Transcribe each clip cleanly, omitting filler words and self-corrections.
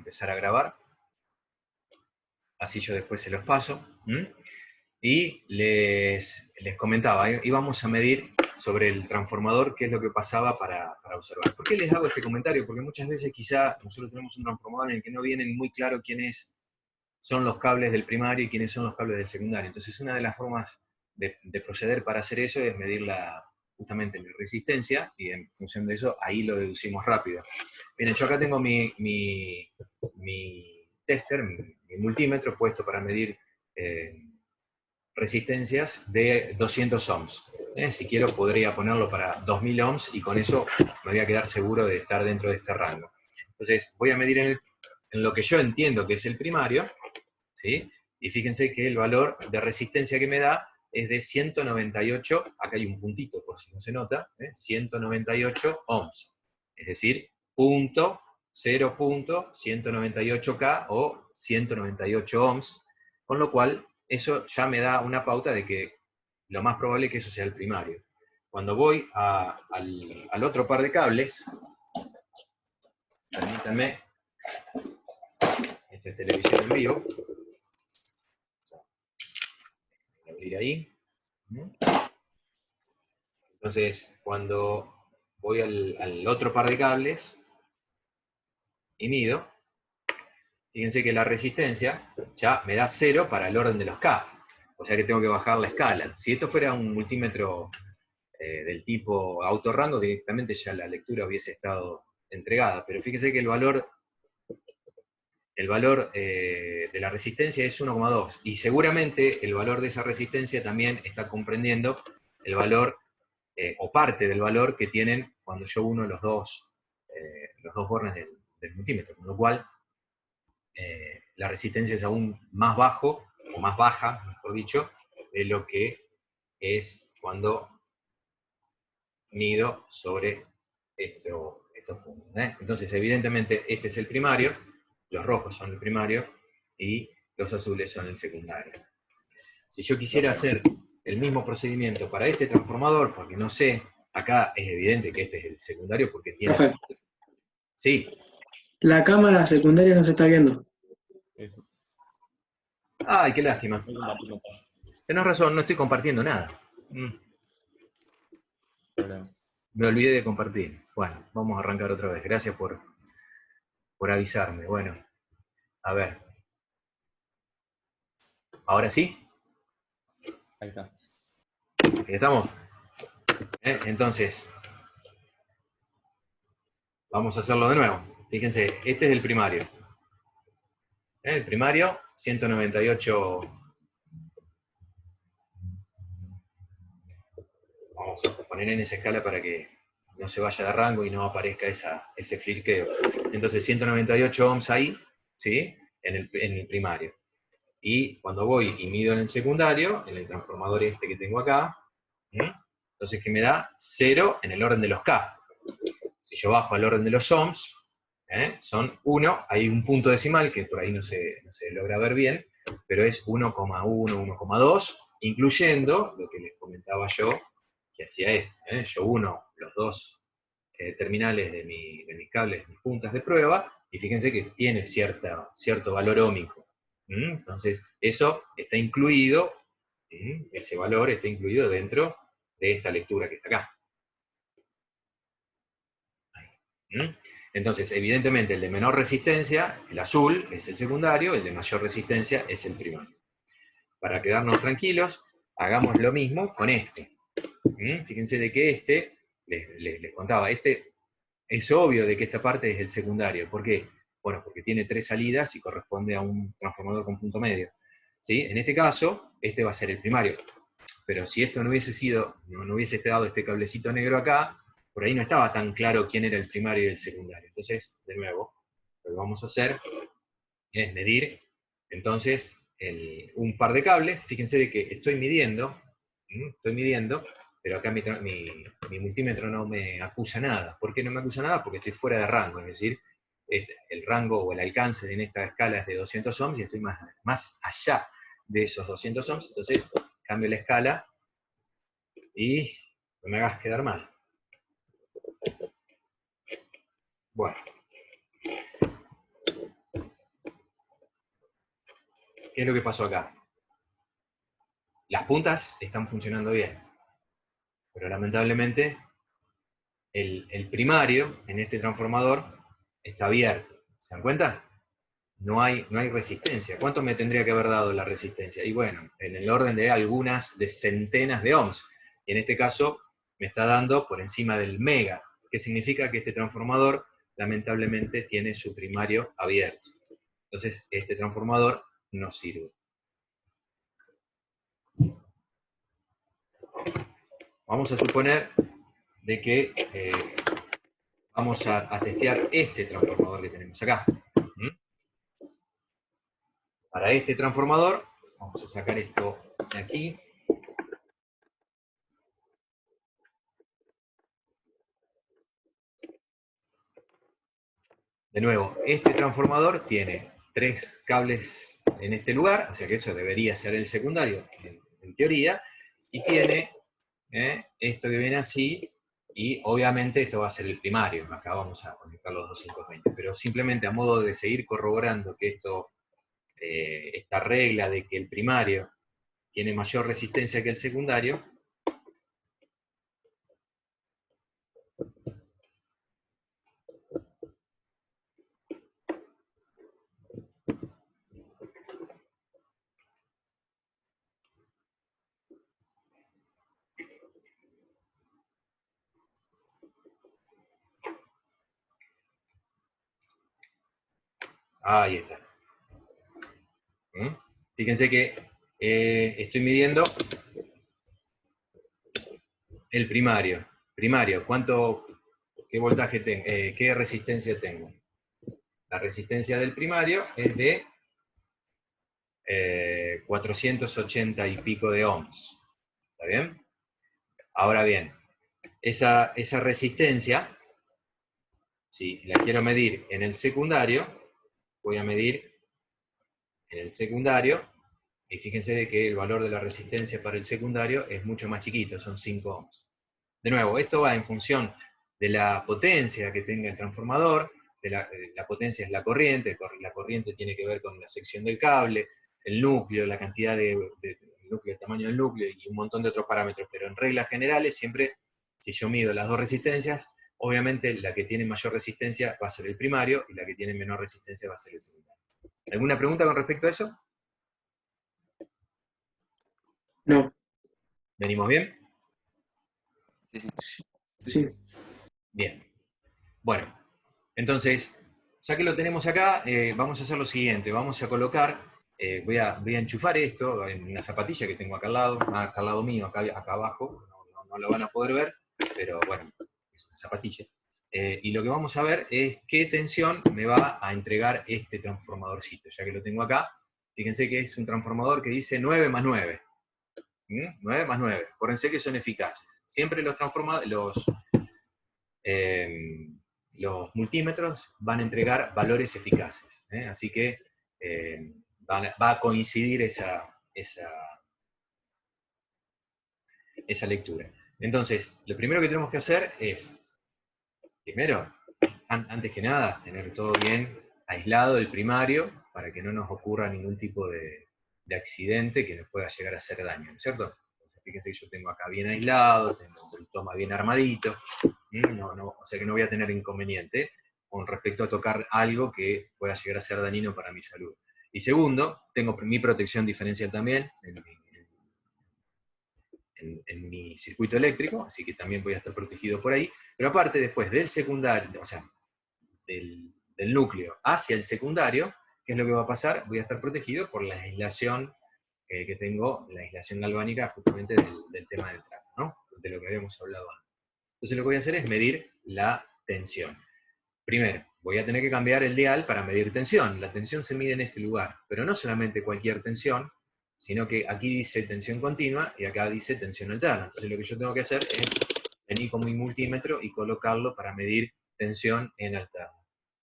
empezar a grabar. Así yo después se los paso. Y les comentaba, íbamos a medir sobre el transformador qué es lo que pasaba para observar. ¿Por qué les hago este comentario? Porque muchas veces quizá nosotros tenemos un transformador en el que no vienen muy claro quiénes son los cables del primario y quiénes son los cables del secundario. Entonces una de las formas de proceder para hacer eso es medir justamente la resistencia, y en función de eso ahí lo deducimos rápido. Bien, yo acá tengo mi tester, mi multímetro puesto para medir resistencias de 200 ohms. Si quiero podría ponerlo para 2000 ohms y con eso me voy a quedar seguro de estar dentro de este rango. Entonces voy a medir en lo que yo entiendo que es el primario, ¿sí? Y fíjense que el valor de resistencia que me da es de 198, acá hay un puntito por si no se nota, 198 ohms. Es decir, 0.198K o 198 ohms, con lo cual eso ya me da una pauta de que lo más probable es que eso sea el primario. Cuando voy al otro par de cables, permítanme, esta es televisión en vivo, voy a abrir ahí. Entonces, cuando voy al otro par de cables y mido, fíjense que la resistencia ya me da 0 para el orden de los K. O sea que tengo que bajar la escala. Si esto fuera un multímetro del tipo autorrango, directamente ya la lectura hubiese estado entregada. Pero fíjense que el valor de la resistencia es 1,2. Y seguramente el valor de esa resistencia también está comprendiendo el valor o parte del valor que tienen cuando yo uno los dos bornes del multímetro, con lo cual la resistencia es aún más bajo, o más baja, mejor dicho, de lo que es cuando mido sobre estos puntos. Entonces, evidentemente, este es el primario, los rojos son el primario, y los azules son el secundario. Si yo quisiera hacer el mismo procedimiento para este transformador, porque no sé, acá es evidente que este es el secundario porque tiene... Profe, Sí. la cámara secundaria no se está viendo. Ay, qué lástima. Tenés razón, no estoy compartiendo nada. Me olvidé de compartir. Bueno, vamos a arrancar otra vez. Gracias por avisarme. Bueno, a ver. ¿Ahora sí? Ahí está. ¿Estamos? Entonces, vamos a hacerlo de nuevo. Fíjense, este es el primario. El primario, 198. Vamos a poner en esa escala para que no se vaya de rango y no aparezca ese flirqueo. Entonces, 198 ohms ahí, ¿sí? En el primario. Y cuando voy y mido en el secundario, en el transformador este que tengo acá, entonces que me da 0 en el orden de los K. Si yo bajo al orden de los ohms, son 1, hay un punto decimal que por ahí no se logra ver bien, pero es 1,1, 1,2, incluyendo lo que les comentaba yo, que hacía esto. Yo uno los dos terminales de mis cables, mis puntas de prueba, y fíjense que tiene cierto valor óhmico. Entonces, eso está incluido, ese valor está incluido dentro de esta lectura que está acá. Entonces, evidentemente, el de menor resistencia, el azul, es el secundario, el de mayor resistencia es el primario. Para quedarnos tranquilos, hagamos lo mismo con este. Fíjense de que este, les contaba, este es obvio de que esta parte es el secundario. ¿Por qué? Bueno, porque tiene 3 salidas y corresponde a un transformador con punto medio. ¿Sí? En este caso, este va a ser el primario. Pero si esto no hubiese dado este cablecito negro acá, por ahí no estaba tan claro quién era el primario y el secundario. Entonces, de nuevo, lo que vamos a hacer es medir, entonces, un par de cables. Fíjense de que estoy midiendo, pero acá mi multímetro no me acusa nada. ¿Por qué no me acusa nada? Porque estoy fuera de rango, es decir, el rango o el alcance en esta escala es de 200 ohms y estoy más allá de esos 200 ohms, entonces cambio la escala y no me hagas quedar mal. Bueno. ¿Qué es lo que pasó acá? Las puntas están funcionando bien, pero lamentablemente el primario en este transformador está abierto. ¿Se dan cuenta? No hay resistencia. ¿Cuánto me tendría que haber dado la resistencia? Y bueno, en el orden de algunas de centenas de ohms. Y en este caso me está dando por encima del mega, que significa que este transformador lamentablemente tiene su primario abierto. Entonces este transformador no sirve. Vamos a suponer de que vamos a testear este transformador que tenemos acá. Para este transformador, vamos a sacar esto de aquí. De nuevo, este transformador tiene 3 cables en este lugar, o sea que eso debería ser el secundario, en teoría, y tiene esto que viene así, y obviamente esto va a ser el primario. Acá vamos a conectar los 220, pero simplemente a modo de seguir corroborando que esto, esta regla de que el primario tiene mayor resistencia que el secundario, ahí está. Fíjense que estoy midiendo el primario. Primario, ¿qué voltaje tengo? ¿Qué resistencia tengo? La resistencia del primario es de 480 y pico de ohms. ¿Está bien? Ahora bien, esa resistencia, si la quiero medir en el secundario, voy a medir en el secundario, y fíjense de que el valor de la resistencia para el secundario es mucho más chiquito, son 5 ohms. De nuevo, esto va en función de la potencia que tenga el transformador, la potencia es la corriente tiene que ver con la sección del cable, el núcleo, la cantidad el tamaño del núcleo y un montón de otros parámetros, pero en reglas generales siempre, si yo mido las dos resistencias, obviamente la que tiene mayor resistencia va a ser el primario y la que tiene menor resistencia va a ser el secundario. ¿Alguna pregunta con respecto a eso? No. ¿Venimos bien? Sí. Sí. Bien. Bueno, entonces, ya que lo tenemos acá, vamos a hacer lo siguiente. Vamos a colocar, voy a enchufar esto en una zapatilla que tengo acá al lado mío, acá abajo. No lo van a poder ver, pero bueno, es una zapatilla. Y lo que vamos a ver es qué tensión me va a entregar este transformadorcito. Ya que lo tengo acá, fíjense que es un transformador que dice 9 más 9. 9 más 9. Acuérdense que son eficaces. Siempre los multímetros van a entregar valores eficaces. Así que va a coincidir esa lectura. Entonces, lo primero que tenemos que hacer es, primero, antes que nada, tener todo bien aislado el primario para que no nos ocurra ningún tipo de accidente que nos pueda llegar a hacer daño, ¿no es cierto? Entonces, fíjense que yo tengo acá bien aislado, tengo el toma bien armadito, o sea que no voy a tener inconveniente con respecto a tocar algo que pueda llegar a ser dañino para mi salud. Y segundo, tengo mi protección diferencial también en mi circuito eléctrico, así que también voy a estar protegido por ahí. Pero aparte, después del secundario, o sea, del núcleo hacia el secundario, ¿qué es lo que va a pasar? Voy a estar protegido por la aislación que tengo, la aislación galvánica justamente del tema del trato, ¿no? De lo que habíamos hablado antes. Entonces lo que voy a hacer es medir la tensión. Primero, voy a tener que cambiar el dial para medir tensión. La tensión se mide en este lugar, pero no solamente cualquier tensión, sino que aquí dice tensión continua y acá dice tensión alterna. Entonces lo que yo tengo que hacer es venir con mi multímetro y colocarlo para medir tensión en alterna.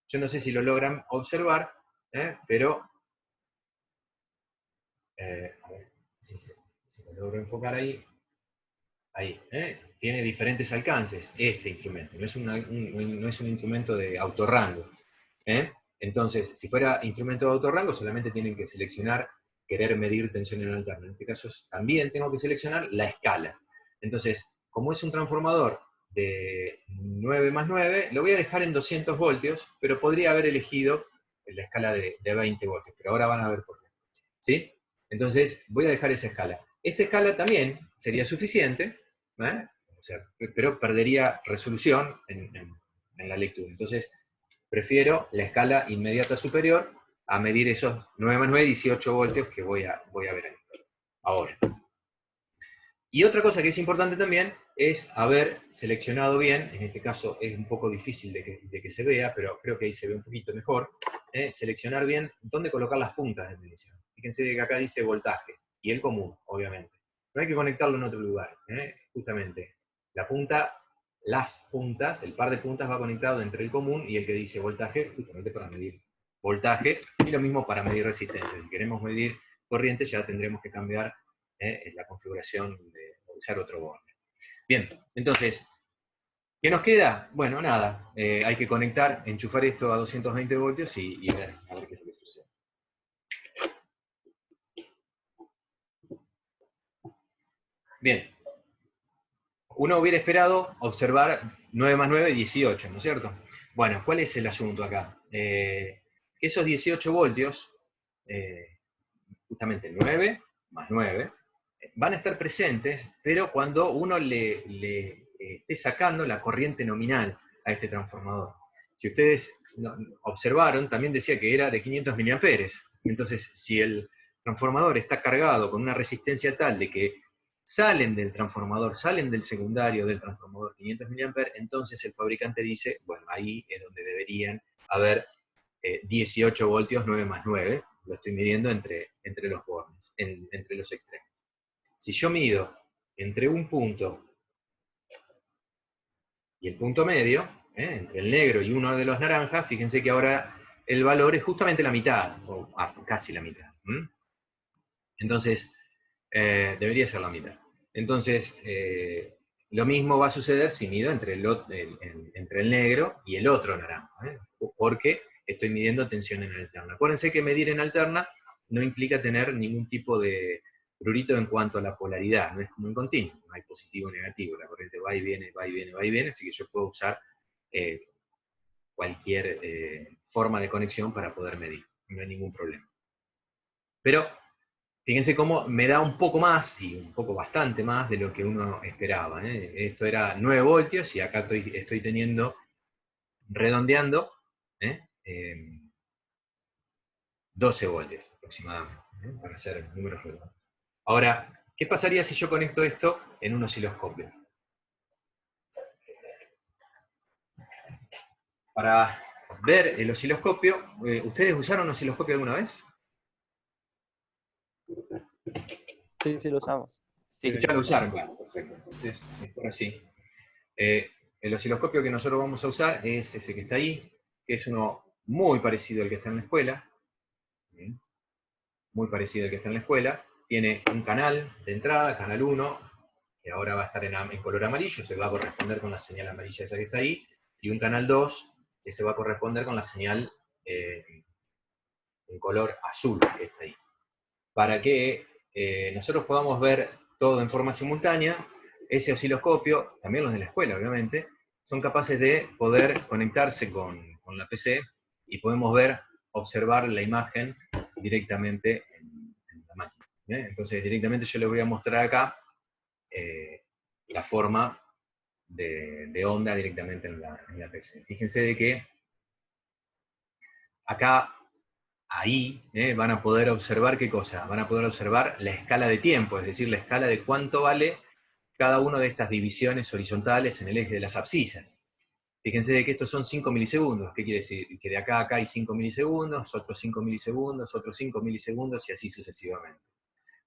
Yo no sé si lo logran observar, pero a ver si lo logro enfocar ahí. Ahí, tiene diferentes alcances este instrumento, no es un instrumento de autorrango. Entonces, si fuera instrumento de autorrango, solamente tienen que seleccionar querer medir tensión en alterna. En este caso también tengo que seleccionar la escala. Entonces, como es un transformador de 9 más 9, lo voy a dejar en 200 voltios, pero podría haber elegido la escala de 20 voltios, pero ahora van a ver por qué. ¿Sí? Entonces, voy a dejar esa escala. Esta escala también sería suficiente, ¿eh? O sea, pero perdería resolución en la lectura. Entonces, prefiero la escala inmediata superior a medir esos 9 más 9, 18 voltios que voy a ver ahí. Ahora. Y otra cosa que es importante también es haber seleccionado bien, en este caso es un poco difícil de que se vea, pero creo que ahí se ve un poquito mejor, seleccionar bien dónde colocar las puntas de medición. Fíjense que acá dice voltaje, y el común, obviamente. No hay que conectarlo en otro lugar, justamente. Las puntas, el par de puntas va conectado entre el común y el que dice voltaje, justamente para medir voltaje, y lo mismo para medir resistencia. Si queremos medir corriente ya tendremos que cambiar la configuración de usar otro borde. Bien, entonces, ¿qué nos queda? Bueno, nada, hay que conectar, enchufar esto a 220 voltios y ver, a ver qué es lo que sucede. Bien, uno hubiera esperado observar 9 más 9, 18, ¿no es cierto? Bueno, ¿cuál es el asunto acá? Esos 18 voltios, justamente 9 más 9, van a estar presentes, pero cuando uno le esté sacando la corriente nominal a este transformador. Si ustedes observaron, también decía que era de 500 mA. Entonces, si el transformador está cargado con una resistencia tal de que salen del transformador, salen del secundario del transformador 500 mA, entonces el fabricante dice, bueno, ahí es donde deberían haber 18 voltios 9 más 9, lo estoy midiendo entre los bornes, entre los extremos. Si yo mido entre un punto y el punto medio, entre el negro y uno de los naranjas, fíjense que ahora el valor es justamente la mitad, o casi la mitad. Entonces, debería ser la mitad. Entonces, lo mismo va a suceder si mido entre el negro y el otro naranja, porque estoy midiendo tensión en alterna. Acuérdense que medir en alterna no implica tener ningún tipo de prurito en cuanto a la polaridad, no es como en continuo, no hay positivo o negativo, la corriente va y viene, va y viene, va y viene, así que yo puedo usar cualquier forma de conexión para poder medir, no hay ningún problema. Pero fíjense cómo me da un poco más, y un poco bastante más, de lo que uno esperaba. Esto era 9 voltios y acá estoy teniendo, redondeando, 12 voltios aproximadamente, para hacer números redondos. Ahora, ¿qué pasaría si yo conecto esto en un osciloscopio? Para ver el osciloscopio, ¿ustedes usaron osciloscopio alguna vez? Sí, sí lo usamos. Sí. Ya lo usaron, claro, perfecto. Entonces, mejor así. El osciloscopio que nosotros vamos a usar es ese que está ahí, que es uno muy parecido al que está en la escuela. Muy parecido al que está en la escuela. Tiene un canal de entrada, canal 1, que ahora va a estar en color amarillo, se va a corresponder con la señal amarilla esa que está ahí, y un canal 2, que se va a corresponder con la señal en color azul que está ahí. Para que nosotros podamos ver todo en forma simultánea, ese osciloscopio, también los de la escuela obviamente, son capaces de poder conectarse con la PC y podemos observar la imagen directamente en la máquina. Entonces directamente yo les voy a mostrar acá la forma de onda directamente en la PC. Fíjense de que acá, ahí, van a poder observar qué cosa, van a poder observar la escala de tiempo, es decir, la escala de cuánto vale cada una de estas divisiones horizontales en el eje de las abscisas. Fíjense de que estos son 5 milisegundos, ¿qué quiere decir? Que de acá a acá hay 5 milisegundos, otros 5 milisegundos, otros 5 milisegundos y así sucesivamente.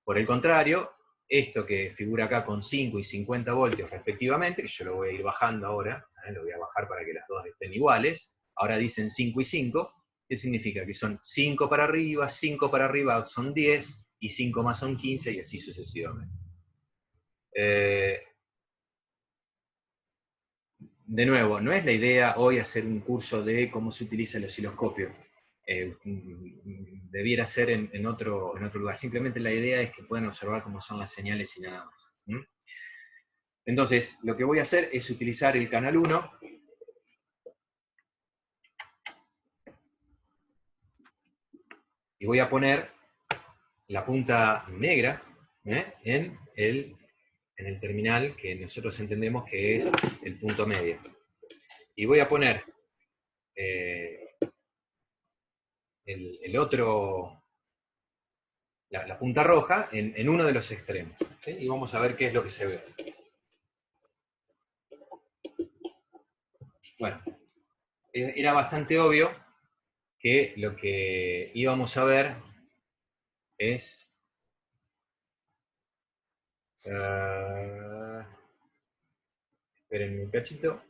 Por el contrario, esto que figura acá con 5 y 50 voltios respectivamente, que yo lo voy a ir bajando ahora, lo voy a bajar para que las dos estén iguales, ahora dicen 5 y 5, ¿qué significa? Que son 5 para arriba son 10, y 5 más son 15, y así sucesivamente. De nuevo, no es la idea hoy hacer un curso de cómo se utiliza el osciloscopio. debiera ser en otro lugar. Simplemente la idea es que puedan observar cómo son las señales y nada más. Entonces, lo que voy a hacer es utilizar el canal 1. Y voy a poner la punta negra en el terminal que nosotros entendemos que es el punto medio. Y voy a poner la punta roja en uno de los extremos. ¿Sí? Y vamos a ver qué es lo que se ve. Bueno, era bastante obvio que lo que íbamos a ver es... esperen un cachito.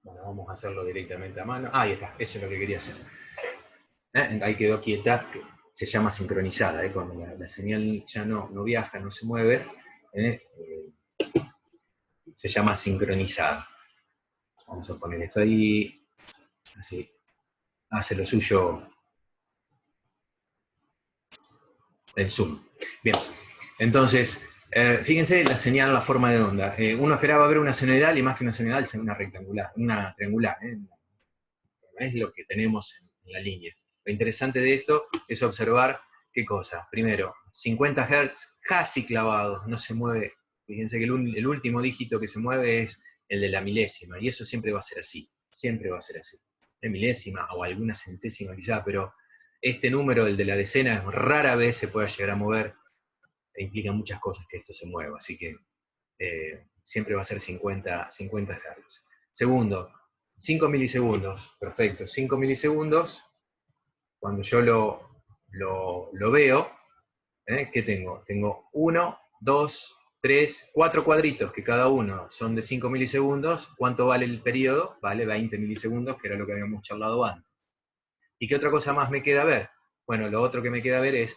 Bueno, vamos a hacerlo directamente a mano. Ahí está, eso es lo que quería hacer. Ahí quedó quieta, se llama sincronizada. Cuando la señal ya no viaja, no se mueve, se llama sincronizada. Vamos a poner esto ahí, así. Hace lo suyo el zoom. Bien, entonces, fíjense la señal, la forma de onda. Uno esperaba ver una senoidal y más que una senoidal, una rectangular, una triangular. Es lo que tenemos en la línea. Lo interesante de esto es observar qué cosa. Primero, 50 Hz casi clavados, no se mueve. Fíjense que el último dígito que se mueve es el de la milésima, y eso siempre va a ser así. Siempre va a ser así. De milésima o alguna centésima quizá, pero este número, el de la decena, rara vez se pueda llegar a mover. E implica muchas cosas que esto se mueva, así que siempre va a ser 50 Hz. Segundo, 5 milisegundos, perfecto, 5 milisegundos, cuando yo lo veo, ¿qué tengo? Tengo 1, 2, 3, 4 cuadritos, que cada uno son de 5 milisegundos. ¿Cuánto vale el periodo? Vale 20 milisegundos, que era lo que habíamos charlado antes. ¿Y qué otra cosa más me queda ver? Bueno, lo otro que me queda ver es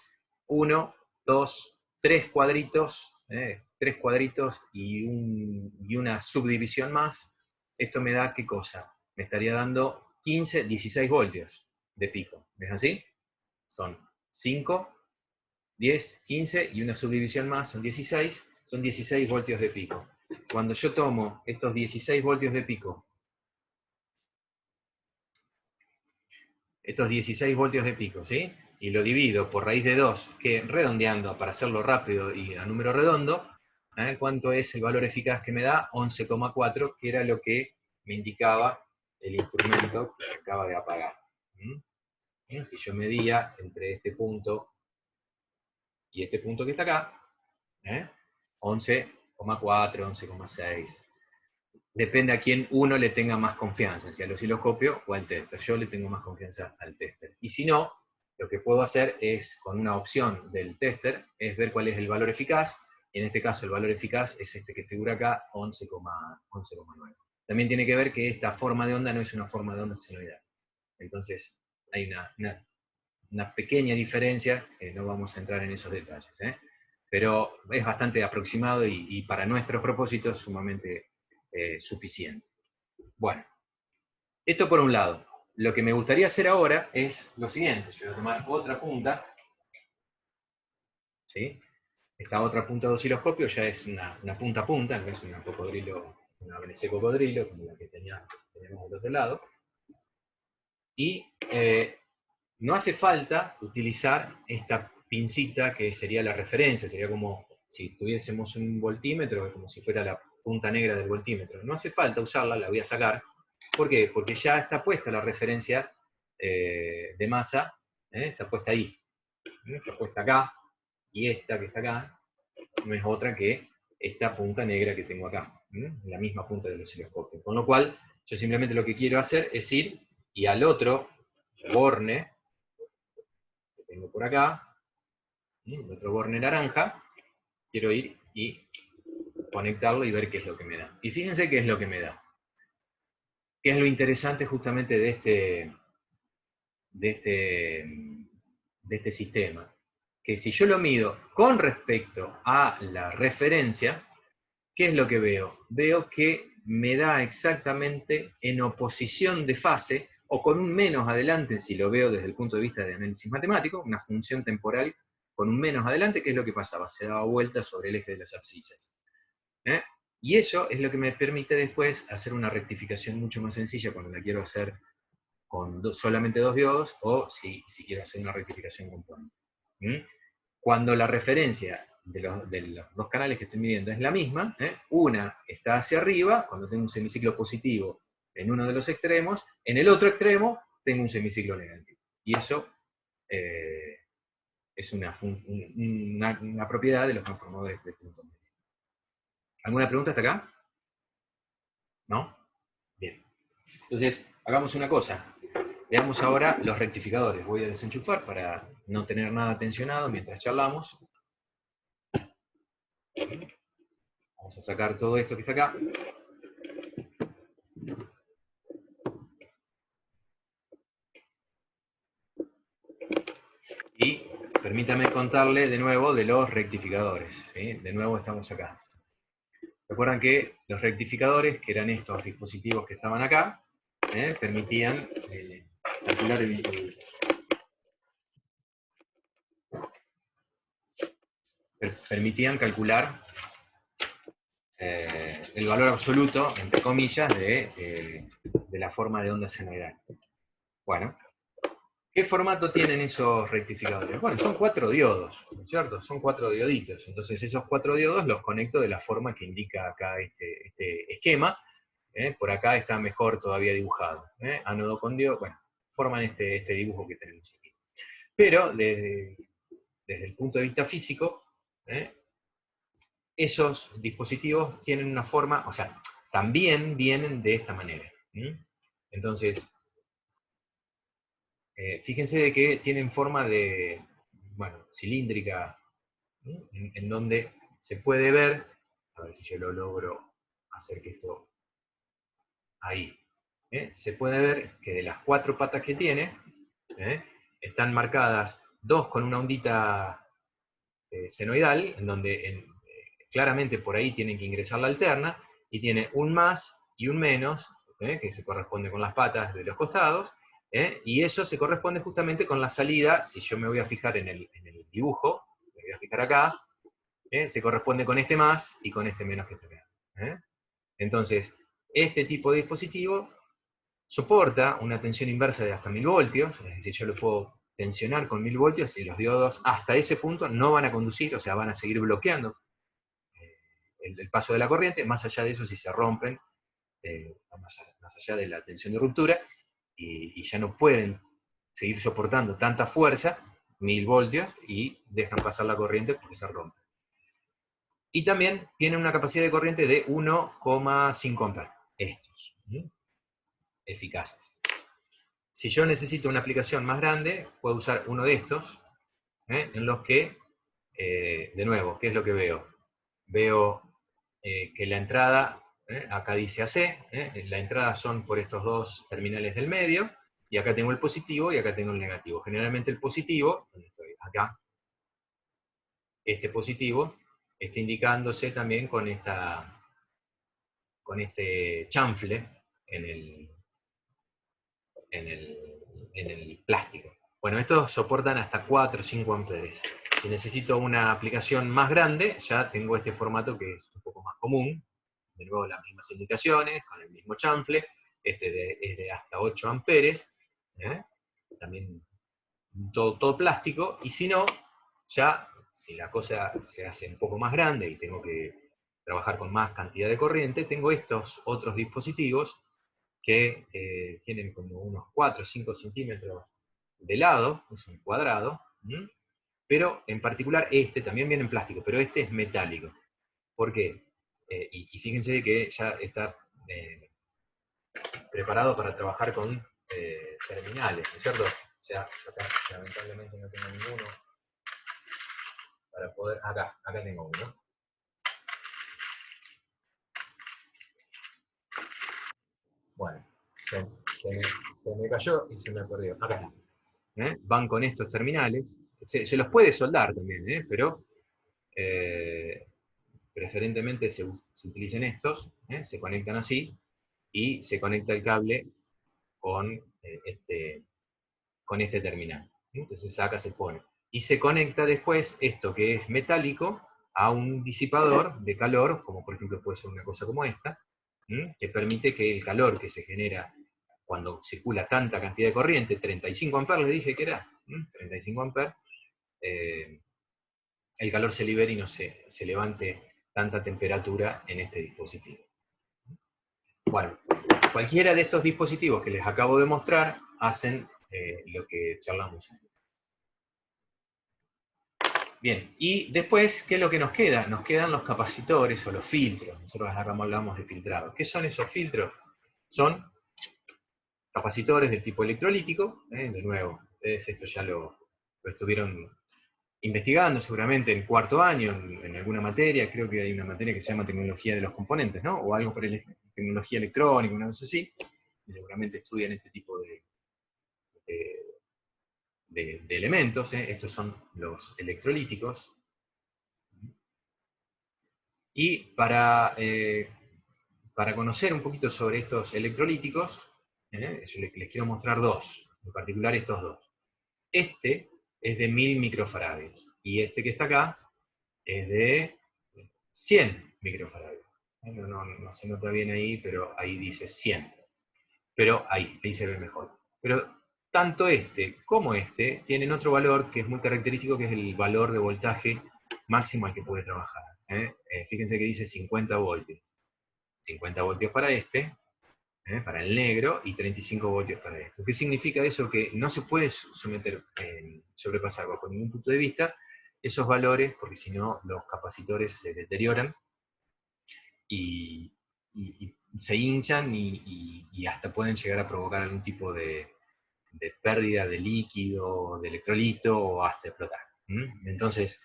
1, 2, 3 cuadritos, 3 cuadritos y una subdivisión más. Esto me da, ¿qué cosa? Me estaría dando 15, 16 voltios de pico. ¿Ves así? Son 5, 10, 15 y una subdivisión más, son 16. Son 16 voltios de pico. Cuando yo tomo estos 16 voltios de pico, ¿sí? Y lo divido por raíz de 2, que redondeando para hacerlo rápido y a número redondo, ¿cuánto es el valor eficaz que me da? 11,4, que era lo que me indicaba el instrumento que se acaba de apagar. Si yo medía entre este punto y este punto que está acá, 11,4, 11,6. Depende a quién uno le tenga más confianza, si al osciloscopio o al tester. Yo le tengo más confianza al tester. Y si no, lo que puedo hacer es, con una opción del tester, es ver cuál es el valor eficaz, y en este caso el valor eficaz es este que figura acá, 11,9. También tiene que ver que esta forma de onda no es una forma de onda senoidal. Entonces, hay una pequeña diferencia, no vamos a entrar en esos detalles, pero es bastante aproximado y para nuestros propósitos sumamente suficiente. Bueno, esto por un lado. Lo que me gustaría hacer ahora es lo siguiente. Yo voy a tomar otra punta, ¿sí? Esta otra punta de osciloscopio ya es una punta a punta, no es una cocodrilo, una BNC cocodrilo, como la que tenemos del otro lado. Y no hace falta utilizar esta pincita que sería la referencia, sería como si tuviésemos un voltímetro, como si fuera la punta negra del voltímetro. No hace falta usarla, la voy a sacar. ¿Por qué? Porque ya está puesta la referencia de masa, está puesta ahí. Está puesta acá, y esta que está acá no es otra que esta punta negra que tengo acá, la misma punta del osciloscopio. Con lo cual, yo simplemente lo que quiero hacer es ir y al otro borne que tengo por acá, el otro borne naranja, quiero ir y conectarlo y ver qué es lo que me da. Y fíjense qué es lo que me da. ¿Qué es lo interesante justamente de este sistema? Que si yo lo mido con respecto a la referencia, ¿qué es lo que veo? Veo que me da exactamente en oposición de fase, o con un menos adelante, si lo veo desde el punto de vista de análisis matemático, una función temporal con un menos adelante, ¿qué es lo que pasaba? Se daba vuelta sobre el eje de las abscisas. Y eso es lo que me permite después hacer una rectificación mucho más sencilla cuando la quiero hacer con solamente dos diodos, o si quiero hacer una rectificación componente. Cuando la referencia de los dos canales que estoy midiendo es la misma, una está hacia arriba, cuando tengo un semiciclo positivo en uno de los extremos, en el otro extremo tengo un semiciclo negativo. Y eso es una propiedad de los transformadores de punto medio. ¿Alguna pregunta hasta acá? ¿No? Bien. Entonces, hagamos una cosa. Veamos ahora los rectificadores. Voy a desenchufar para no tener nada tensionado mientras charlamos. Vamos a sacar todo esto que está acá. Y permítame contarle de nuevo de los rectificadores. ¿Sí? De nuevo estamos acá. Recuerdan que los rectificadores, que eran estos dispositivos que estaban acá, permitían calcular el valor absoluto, entre comillas, de la forma de onda senoidal. Bueno, ¿qué formato tienen esos rectificadores? Bueno, son 4 diodos, ¿no es cierto? Son 4 dioditos. Entonces esos 4 diodos los conecto de la forma que indica acá este esquema. Por acá está mejor todavía dibujado. Ánodo con diodo, bueno, forman este dibujo que tenemos aquí. Pero desde el punto de vista físico, esos dispositivos tienen una forma, o sea, también vienen de esta manera. Entonces, fíjense de que tienen forma de, bueno, cilíndrica, en donde se puede ver, a ver si yo lo logro hacer que esto, ahí, se puede ver que de las 4 patas que tiene, están marcadas 2 con una ondita senoidal, en donde claramente por ahí tienen que ingresar la alterna, y tiene un más y un menos, que se corresponde con las patas de los costados, y eso se corresponde justamente con la salida. Si yo me voy a fijar en el dibujo, me voy a fijar acá, se corresponde con este más y con este menos que está acá. Entonces, este tipo de dispositivo soporta una tensión inversa de hasta 1000 voltios, es decir, yo lo puedo tensionar con 1000 voltios y los diodos hasta ese punto no van a conducir, o sea, van a seguir bloqueando el paso de la corriente. Más allá de eso, si se rompen, más allá de la tensión de ruptura, y ya no pueden seguir soportando tanta fuerza, 1000 voltios, y dejan pasar la corriente porque se rompe. Y también tienen una capacidad de corriente de 1,5 amperes, estos, eficaces. Si yo necesito una aplicación más grande, puedo usar uno de estos, en los que, de nuevo, ¿qué es lo que veo? Veo que la entrada, acá dice AC, la entrada son por estos dos terminales del medio, y acá tengo el positivo y acá tengo el negativo. Generalmente el positivo, donde estoy acá, este positivo, está indicándose también con este chanfle en el plástico. Bueno, estos soportan hasta 4 o 5 amperes. Si necesito una aplicación más grande, ya tengo este formato que es un poco más común. De nuevo, las mismas indicaciones, con el mismo chanfle. Este es de hasta 8 amperes. También todo plástico. Y si no, ya, si la cosa se hace un poco más grande y tengo que trabajar con más cantidad de corriente, tengo estos otros dispositivos que tienen como unos 4 o 5 centímetros de lado, es un cuadrado, pero en particular este también viene en plástico, pero este es metálico. ¿Por qué? Y fíjense que ya está preparado para trabajar con terminales, ¿no es cierto? O sea, yo acá lamentablemente no tengo ninguno para poder... Acá tengo uno. Bueno, se me cayó y se me perdió. Acá está. Van con estos terminales. Se los puede soldar también, pero preferentemente se utilicen estos, se conectan así, y se conecta el cable con este terminal. Entonces saca, se pone. Y se conecta después esto que es metálico a un disipador de calor, como por ejemplo puede ser una cosa como esta, que permite que el calor que se genera cuando circula tanta cantidad de corriente, 35 amperes le dije que era, 35 amperes, el calor se libere y no se levante tanta temperatura en este dispositivo. Bueno, cualquiera de estos dispositivos que les acabo de mostrar hacen lo que charlamos. Bien, y después, ¿qué es lo que nos queda? Nos quedan los capacitores o los filtros. Nosotros acá hablamos de filtrado. ¿Qué son esos filtros? Son capacitores de tipo electrolítico. De nuevo, ustedes esto ya lo estuvieron investigando seguramente en cuarto año, en alguna materia. Creo que hay una materia que se llama tecnología de los componentes, ¿no? O algo por tecnología electrónica, una cosa así. Y seguramente estudian este tipo de elementos. Estos son los electrolíticos. Y para conocer un poquito sobre estos electrolíticos, yo les quiero mostrar dos, en particular estos dos. Este es de 1000 microfaradios, y este que está acá es de 100 microfaradios. No se nota bien ahí, pero ahí dice 100. Pero ahí se ve mejor. Pero tanto este como este tienen otro valor que es muy característico, que es el valor de voltaje máximo al que puede trabajar. Fíjense que dice 50 voltios. 50 voltios para este, para el negro, y 35 voltios para esto. ¿Qué significa eso? Que no se puede sobrepasar bajo ningún punto de vista esos valores, porque si no los capacitores se deterioran y se hinchan y hasta pueden llegar a provocar algún tipo de pérdida de líquido, de electrolito, o hasta explotar. Entonces,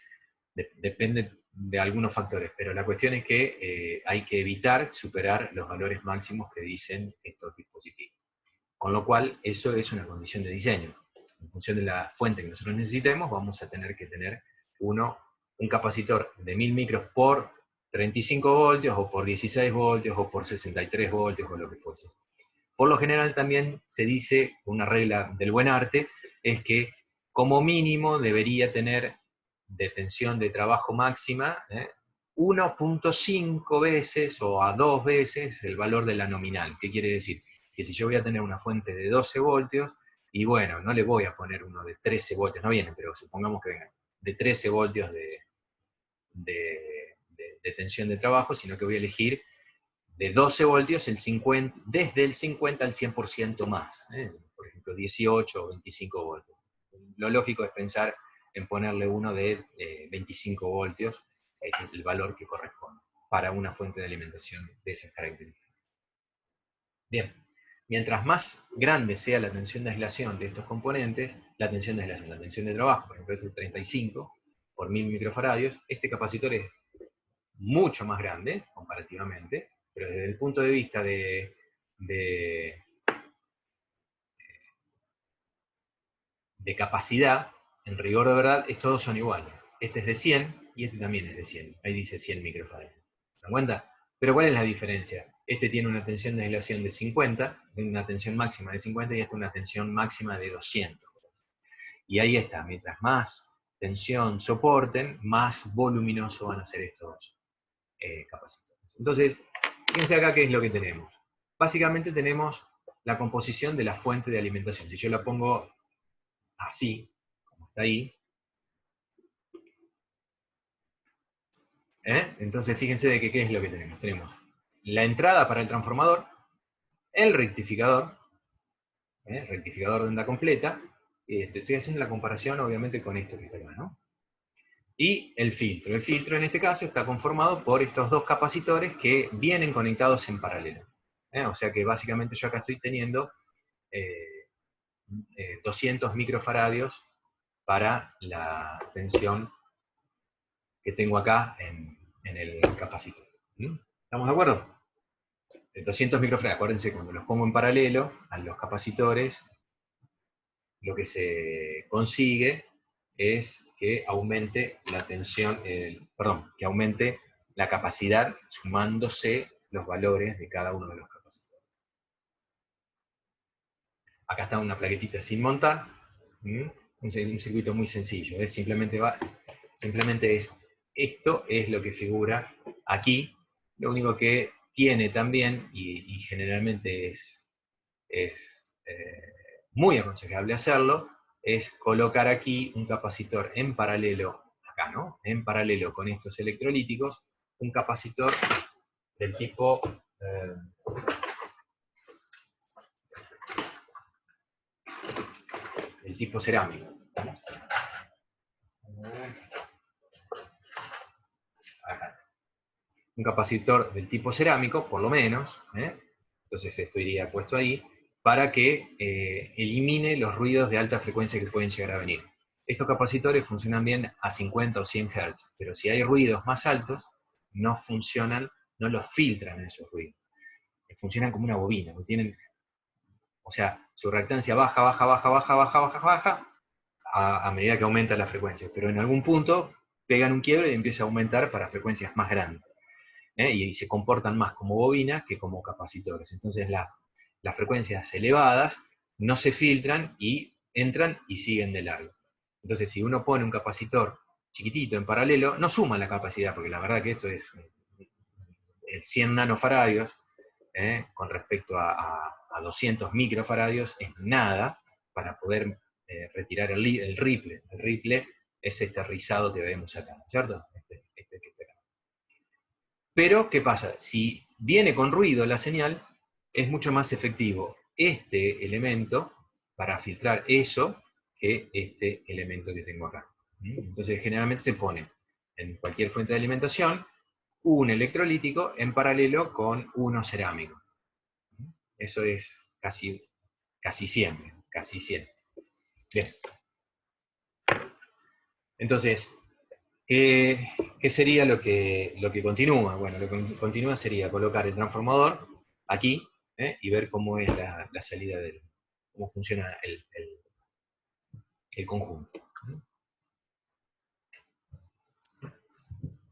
depende de algunos factores, pero la cuestión es que hay que evitar superar los valores máximos que dicen estos dispositivos. Con lo cual, eso es una condición de diseño. En función de la fuente que nosotros necesitemos, vamos a tener que tener un capacitor de 1000 micros por 35 voltios, o por 16 voltios, o por 63 voltios, o lo que fuese. Por lo general también se dice, una regla del buen arte, es que como mínimo debería tener de tensión de trabajo máxima 1.5 veces o a 2 veces el valor de la nominal. ¿Qué quiere decir? Que si yo voy a tener una fuente de 12 voltios, y bueno, no le voy a poner uno de 13 voltios, no viene, pero supongamos que venga de 13 voltios de tensión de trabajo, sino que voy a elegir de 12 voltios desde el 50 al 100% más. Por ejemplo, 18 o 25 voltios. Lo lógico es pensar en ponerle uno de 25 voltios, es el valor que corresponde para una fuente de alimentación de esas características. Bien, mientras más grande sea la tensión de aislación de estos componentes, la tensión de aislación, la tensión de trabajo, por ejemplo, este es 35 por 1000 microfaradios, este capacitor es mucho más grande comparativamente, pero desde el punto de vista de capacidad, en rigor de verdad, todos son iguales. Este es de 100 y este también es de 100. Ahí dice 100 microfaradios. ¿Se dan cuenta? Pero ¿cuál es la diferencia? Este tiene una tensión de aislación de 50, una tensión máxima de 50, y este una tensión máxima de 200. Y ahí está, mientras más tensión soporten, más voluminosos van a ser estos capacitores. Entonces, fíjense acá qué es lo que tenemos. Básicamente tenemos la composición de la fuente de alimentación. Si yo la pongo así, como está ahí, entonces fíjense de que qué es lo que tenemos. Tenemos la entrada para el transformador, el rectificador, rectificador de onda completa. Estoy haciendo la comparación obviamente con esto que está acá, ¿no? Y el filtro. El filtro en este caso está conformado por estos dos capacitores que vienen conectados en paralelo. O sea que básicamente yo acá estoy teniendo 200 microfaradios para la tensión que tengo acá en el capacitor. ¿Estamos de acuerdo? 200 microfaradios, acuérdense, cuando los pongo en paralelo a los capacitores, lo que se consigue es que aumente la tensión, que aumente la capacidad sumándose los valores de cada uno de los capacitores. Acá está una plaquetita sin montar, un circuito muy sencillo, simplemente es esto es lo que figura aquí. Lo único que tiene también, y generalmente es muy aconsejable hacerlo, es colocar aquí un capacitor en paralelo, acá, ¿no? En paralelo con estos electrolíticos, un capacitor del tipo cerámico. Acá. Un capacitor del tipo cerámico, por lo menos, entonces esto iría puesto ahí, para que elimine los ruidos de alta frecuencia que pueden llegar a venir. Estos capacitores funcionan bien a 50 o 100 Hz, pero si hay ruidos más altos, no funcionan, no los filtran esos ruidos. Funcionan como una bobina, o sea, su reactancia baja a medida que aumenta la frecuencia, pero en algún punto pegan un quiebre y empieza a aumentar para frecuencias más grandes. Y se comportan más como bobinas que como capacitores. Entonces las frecuencias elevadas no se filtran y entran y siguen de largo. Entonces si uno pone un capacitor chiquitito en paralelo, no suma la capacidad, porque la verdad que esto es 100 nanofaradios, con respecto a 200 microfaradios, es nada para poder retirar el ripple. El ripple es este rizado que vemos acá, ¿cierto? Este que está acá. Pero, ¿qué pasa? Si viene con ruido la señal, es mucho más efectivo este elemento para filtrar eso que este elemento que tengo acá. Entonces, generalmente se pone en cualquier fuente de alimentación un electrolítico en paralelo con uno cerámico. Eso es casi siempre, casi siempre. Bien. Entonces, ¿qué sería lo que continúa? Bueno, lo que continúa sería colocar el transformador aquí, y ver cómo es la salida cómo funciona el conjunto.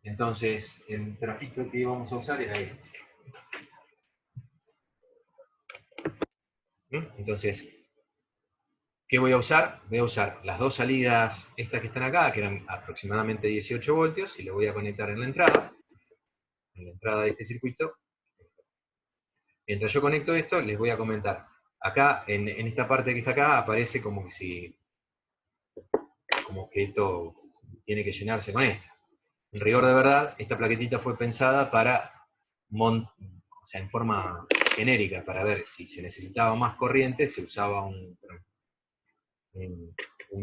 Entonces, el trafito que íbamos a usar era este. Entonces, ¿qué voy a usar? Voy a usar las dos salidas, estas que están acá, que eran aproximadamente 18 voltios, y lo voy a conectar en la entrada de este circuito. Mientras yo conecto esto, les voy a comentar. Acá, en esta parte que está acá, aparece como que esto tiene que llenarse con esto. En rigor de verdad, esta plaquetita fue pensada para, o sea, en forma genérica, para ver si se necesitaba más corriente, se usaba un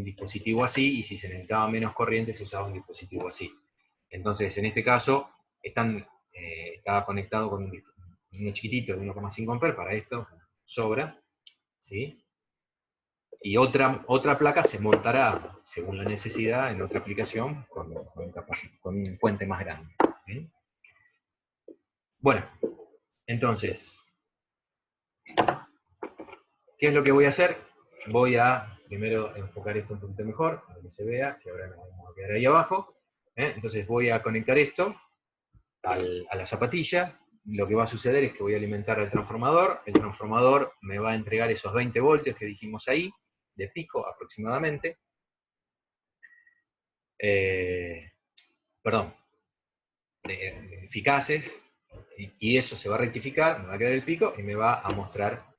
dispositivo así, y si se necesitaba menos corriente, se usaba un dispositivo así. Entonces, en este caso, estaba conectado con uno chiquitito de 1,5 amperes, para esto sobra, ¿sí? Y otra placa se montará, según la necesidad, en otra aplicación, con un puente más grande. ¿Sí? Bueno, entonces, ¿qué es lo que voy a hacer? Voy a primero enfocar esto un poquito mejor, para que se vea, que ahora nos vamos a quedar ahí abajo. Entonces voy a conectar esto a la zapatilla. Lo que va a suceder es que voy a alimentar al transformador. El transformador me va a entregar esos 20 voltios que dijimos ahí, de pico aproximadamente. Perdón, eficaces, y eso se va a rectificar, me va a quedar el pico y me va a mostrar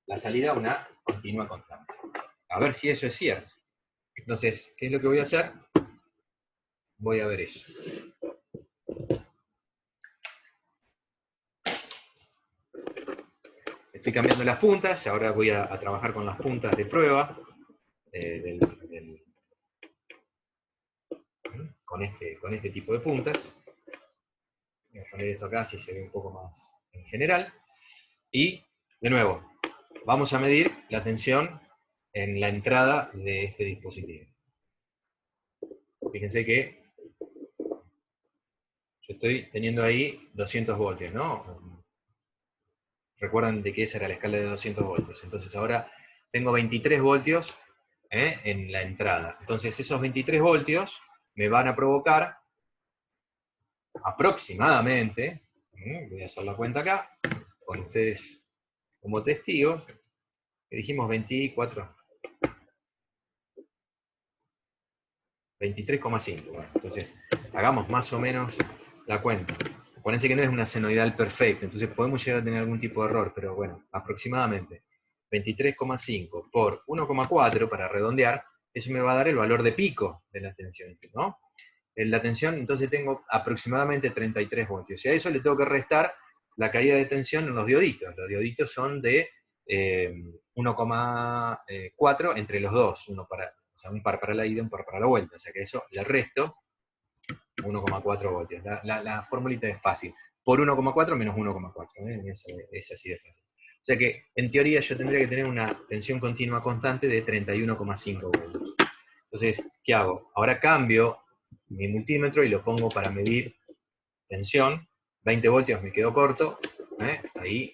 la salida a una continua constante. A ver si eso es cierto. Entonces, ¿qué es lo que voy a hacer? Voy a ver eso. Estoy cambiando las puntas, ahora voy a trabajar con las puntas de prueba con este tipo de puntas. Voy a poner esto acá, así se ve un poco más en general. Y, de nuevo, vamos a medir la tensión en la entrada de este dispositivo. Fíjense que yo estoy teniendo ahí 200 voltios, ¿no? Recuerdan de que esa era la escala de 200 voltios. Entonces ahora tengo 23 voltios en la entrada. Entonces esos 23 voltios me van a provocar aproximadamente, voy a hacer la cuenta acá, con ustedes como testigos, que dijimos 23,5. Bueno, entonces, hagamos más o menos la cuenta. Acuérdense que no es una senoidal perfecta, entonces podemos llegar a tener algún tipo de error, pero bueno, aproximadamente 23,5 por 1,4 para redondear, eso me va a dar el valor de pico de la tensión, ¿no? En la tensión, entonces tengo aproximadamente 33 voltios. Y a eso le tengo que restar la caída de tensión en los dioditos. Los dioditos son de 1,4 entre los dos, o sea, un par para la ida y un par para la vuelta. O sea que eso le resto 1,4 voltios. La formulita es fácil. Por 1,4 menos 1,4. Eso es así de fácil. O sea que, en teoría, yo tendría que tener una tensión continua constante de 31,5 voltios. Entonces, ¿qué hago? Ahora cambio mi multímetro y lo pongo para medir tensión. 20 voltios me quedó corto. Ahí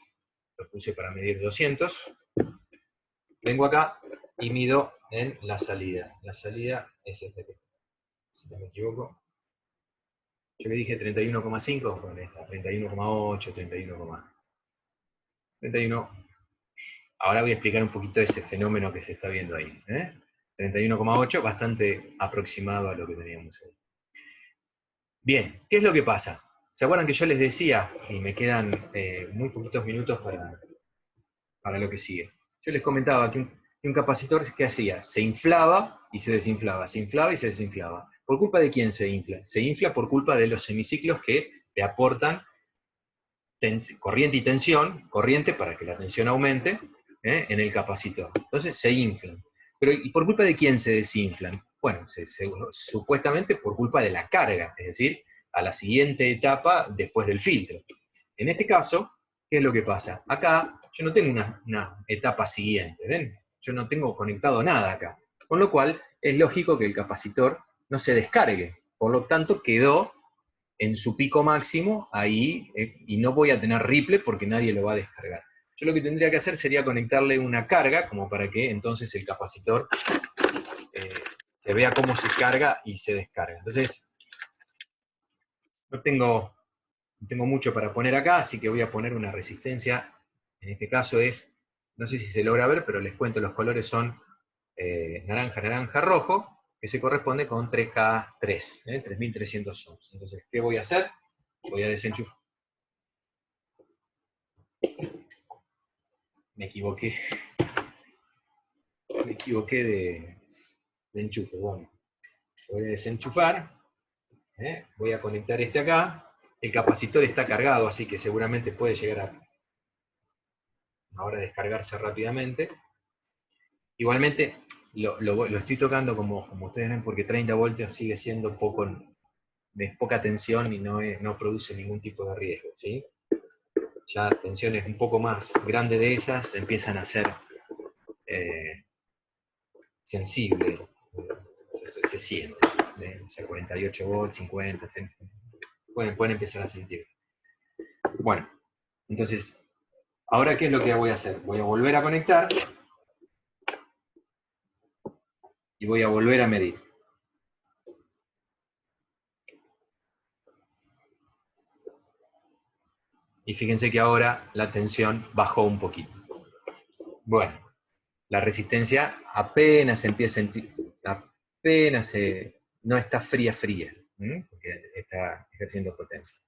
lo puse para medir 200. Vengo acá y mido en la salida. La salida es este, si no me equivoco. Yo le dije 31,5, bueno, está 31,8, 31. Ahora voy a explicar un poquito ese fenómeno que se está viendo ahí. 31,8, bastante aproximado a lo que teníamos ahí. Bien, ¿qué es lo que pasa? ¿Se acuerdan que yo les decía, y me quedan muy poquitos minutos para lo que sigue? Yo les comentaba que un capacitor, ¿qué hacía? Se inflaba y se desinflaba, se inflaba y se desinflaba. ¿Por culpa de quién se infla? Se infla por culpa de los semiciclos que le aportan corriente y tensión, corriente para que la tensión aumente en el capacitor. Entonces se inflan. Pero ¿y por culpa de quién se desinflan? Bueno, supuestamente por culpa de la carga, es decir, a la siguiente etapa después del filtro. En este caso, ¿qué es lo que pasa? Acá yo no tengo una etapa siguiente, ¿ven? Yo no tengo conectado nada acá. Con lo cual, es lógico que el capacitor no se descargue. Por lo tanto, quedó en su pico máximo ahí, y no voy a tener ripple porque nadie lo va a descargar. Yo lo que tendría que hacer sería conectarle una carga, como para que entonces el capacitor se vea cómo se carga y se descarga. Entonces, no tengo mucho para poner acá, así que voy a poner una resistencia. En este caso es, no sé si se logra ver, pero les cuento, los colores son naranja, naranja, rojo, que se corresponde con 3K3, 3300 ohms. Entonces, ¿qué voy a hacer? Voy a desenchufar. Me equivoqué de enchufe. Bueno, voy a desenchufar. Voy a conectar este acá. El capacitor está cargado, así que seguramente puede llegar a ahora descargarse rápidamente. Igualmente, lo estoy tocando como ustedes ven, porque 30 voltios sigue siendo de poca tensión y no produce ningún tipo de riesgo, ¿sí? Ya tensiones un poco más grandes de esas empiezan a ser sensibles, se siente. O sea, 48 volts, 50, pueden empezar a sentir. Bueno, entonces, ahora ¿qué es lo que voy a hacer? Voy a volver a conectar y voy a volver a medir. Y fíjense que ahora la tensión bajó un poquito. Bueno, la resistencia apenas empieza, no está fría, porque está ejerciendo potencia.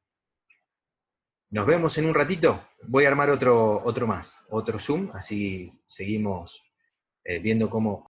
Nos vemos en un ratito. Voy a armar otro Zoom, así seguimos viendo cómo